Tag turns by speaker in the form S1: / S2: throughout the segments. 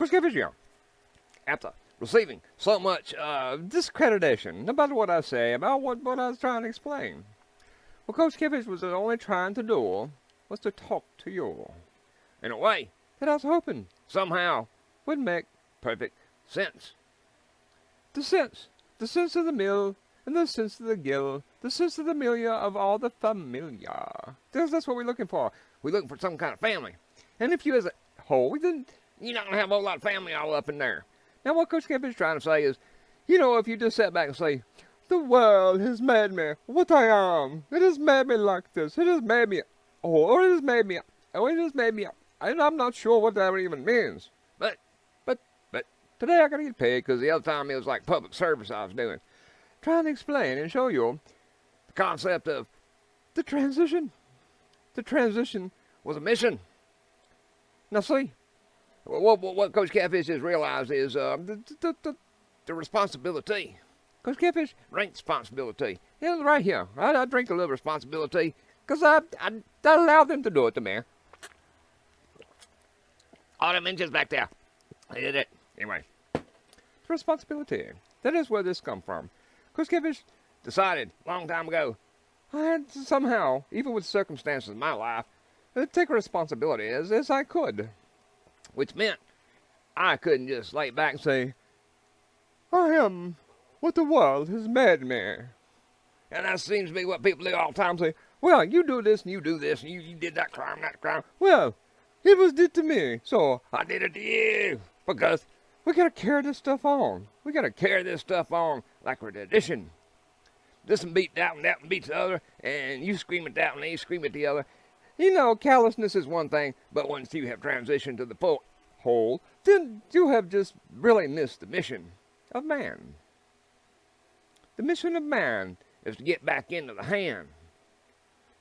S1: Kosher Catfish, yeah, after receiving so much discreditation about what I say, about what I was trying to explain. What Kosher Catfish was only trying to do was to talk to you in a way that I was hoping somehow would make perfect sense. The sense of the mill, and the sense of the gill, the sense of the milia of all the familia. That's what we're looking for. We're looking for some kind of family. And if you as a whole, then you're not going to have a whole lot of family all up in there. Now what Kosher Catfish is trying to say is, if you just sit back and say, the world has made me what I am. It has made me like this. It has made me, or it has made me, and I'm not sure what that even means. But, today I got to get paid because the other time it was like public service I was doing. Trying to explain and show you the concept of the transition. The transition was a mission. Now see, what Kosher Catfish has realized is the responsibility. Kosher Catfish drink responsibility. Yeah, right here. I drink a little responsibility because I allow them to do it to me. All them inches back there. I did it. Anyway, the responsibility. That is where this comes from. Kosher Catfish decided a long time ago I had to somehow, even with circumstances in my life, take responsibility as I could. Which meant I couldn't just lay back and say, I am what the world has made me. And that seems to be what people do all the time. Say, well, you do this and you do this and you did that crime, that crime. Well, it was did to me, so I did it to you. Because we got to carry this stuff on. We got to carry this stuff on like we're tradition. This one beat that one beats the other, and you scream at that one, and you scream at the other. Callousness is one thing, but once you have transitioned to the full whole, then you have just really missed the mission of man. The mission of man is to get back into the hand.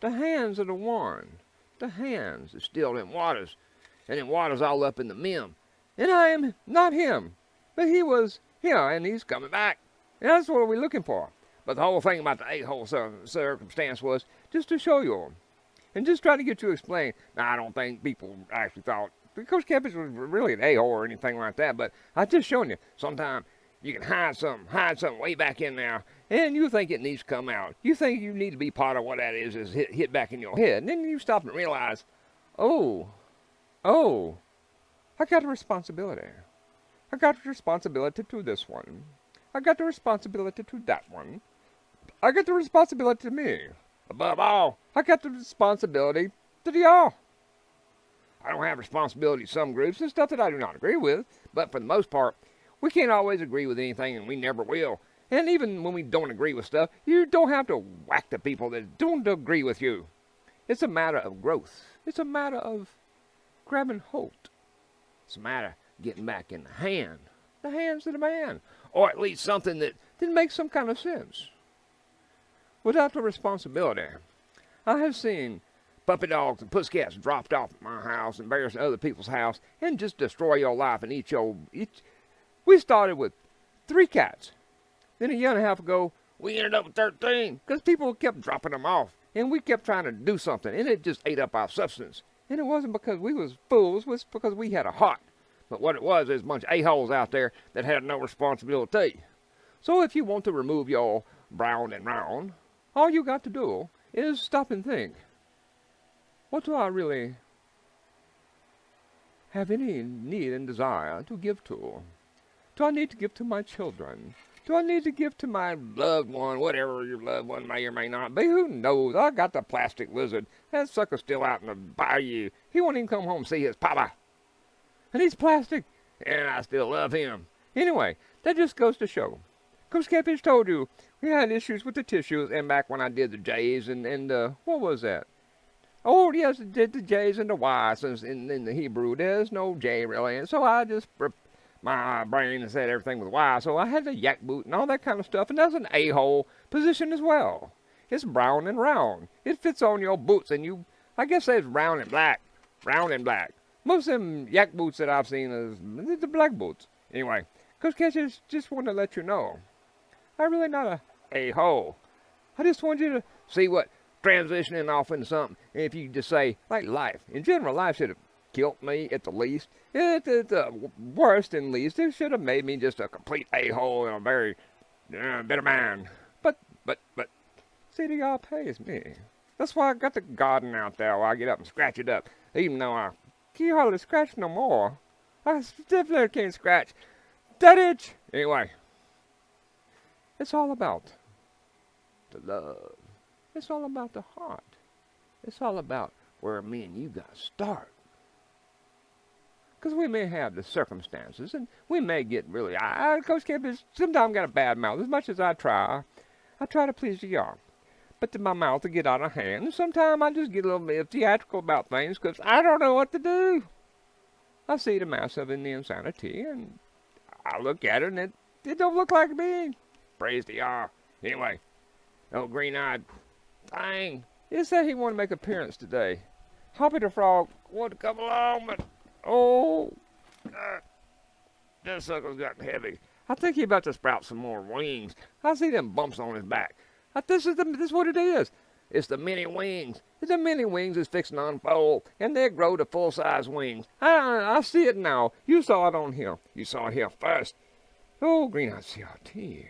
S1: The hands of the one. The hands is still in waters, and in waters all up in the mim. And I am not him, but he was here, and he's coming back. And that's what we're looking for. But the whole thing about the a-hole circumstance was just to show you, and just try to get you to explain. Now, I don't think people actually thought, because Catfish was really an a-hole or anything like that, but I just showing you, sometimes you can hide something way back in there, and you think it needs to come out. You think you need to be part of what that is hit back in your head. And then you stop and realize, oh, I got a responsibility. I got a responsibility to this one. I got the responsibility to that one. I got the responsibility to me. Above all, I got the responsibility to the all. I don't have responsibility to some groups and stuff that I do not agree with, but for the most part, we can't always agree with anything, and we never will. And even when we don't agree with stuff, you don't have to whack the people that don't agree with you. It's a matter of growth. It's a matter of grabbing hold. It's a matter of getting back in the hands of the man, or at least something that makes some kind of sense. Without the responsibility, I have seen puppy dogs and pussycats dropped off at my house and various other people's house and just destroy your life and eat. We started with 3 cats. Then a year and a half ago, we ended up with 13 because people kept dropping them off, and we kept trying to do something, and it just ate up our substance. And it wasn't because we was fools, it was because we had a heart. But what it was is a bunch of a-holes out there that had no responsibility. So if you want to remove your brown and round, all you got to do is stop and think, what do I really have any need and desire to give to? Do I need to give to my children? Do I need to give to my loved one, whatever your loved one may or may not be? Who knows? I got the plastic lizard. That sucker's still out in the bayou. He won't even come home and see his papa. And he's plastic, and I still love him. Anyway, that just goes to show. Kosher Catfish told you we had issues with the tissues, and back when I did the J's and what was that? Oh, yes, I did the J's and the Y's in the Hebrew. There's no J really, and so I just my brain said everything with Y, so I had the yak boot and all that kind of stuff, and that's an a-hole position as well. It's brown and round. It fits on your boots, and I guess it's brown and black. Most of them yak boots that I've seen is the black boots. Anyway, Kosher Catfish just want to let you know, I'm really not a-hole. I just want you to see what transitioning off into something, and if you just say, like life. In general, life should killed me at the least. At the worst and least, it should have made me just a complete a-hole and a very bitter man. But, see, the y'all pays me. That's why I got the garden out there where I get up and scratch it up. Even though I can't hardly scratch no more. I definitely can't scratch that itch. Anyway, it's all about the love. It's all about the heart. It's all about where me and you got to start. Because we may have the circumstances, and we may get really... Coach Catfish sometimes got a bad mouth. As much as I try to please the y'all. But then my mouth will get out of hand, and sometimes I just get a little bit theatrical about things because I don't know what to do. I see the mass of it in the insanity, and I look at it, and it don't look like me. Praise the y'all. Anyway, old green-eyed thing. He said he wanted to make an appearance today. Hoppy the Frog wanted to come along, but oh, this sucker's gotten heavy. I think he's about to sprout some more wings. I see them bumps on his back. This is what it is. It's the mini wings. The mini wings is fixing to unfold, and they grow to full-size wings. I see it now. You saw it on here. You saw it here first. Oh, green-eyed CRT.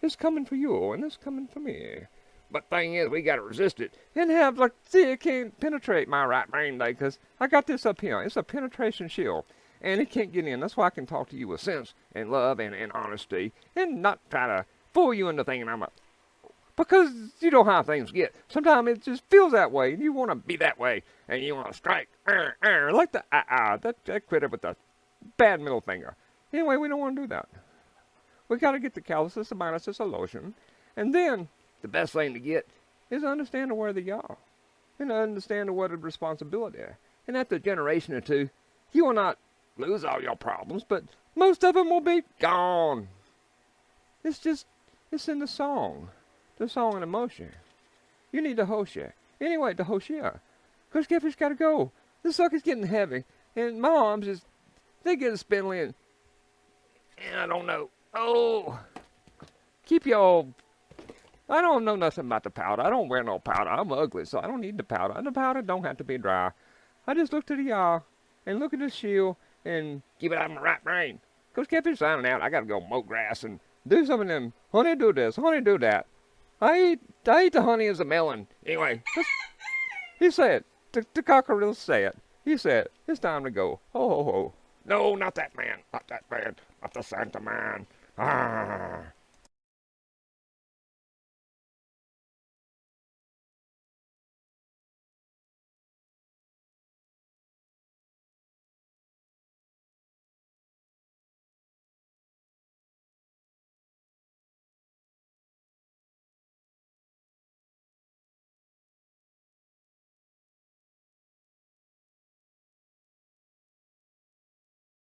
S1: It's coming for you, and it's coming for me. But thing is, we got to resist it. And have, like, see, it can't penetrate my right brain today, because I got this up here. It's a penetration shield. And it can't get in. That's why I can talk to you with sense and love and honesty. And not try to fool you into thinking I'm a... Because you know how things get. Sometimes it just feels that way. And you want to be that way. And you want to strike. Like the that critter with the bad middle finger. Anyway, we don't want to do that. We got to get the calluses, the minuses, the lotion. And then... the best thing to get is understand where they are. And understand what is responsibility. And after a generation or two, you will not lose all your problems, but most of them will be gone. It's in the song. The song and emotion. You need the Hoshia. Anyway, the Hoshia. Coach Catfish got to go. This sucker's getting heavy. And my arms they get spindly and I don't know. Oh. Keep your... I don't know nothing about the powder. I don't wear no powder. I'm ugly, so I don't need the powder. And the powder don't have to be dry. I just look to the y'all and look at the shield and keep it out of my right brain. Coach Catfish signing out. I got to go mow grass and do some of them. Honey, do this. Honey, do that. I eat the honey as a melon. Anyway, he said, the cockerel said, he said, it's time to go. Ho, ho, ho. No, not that man. Not that man. Not the Santa man. Ah.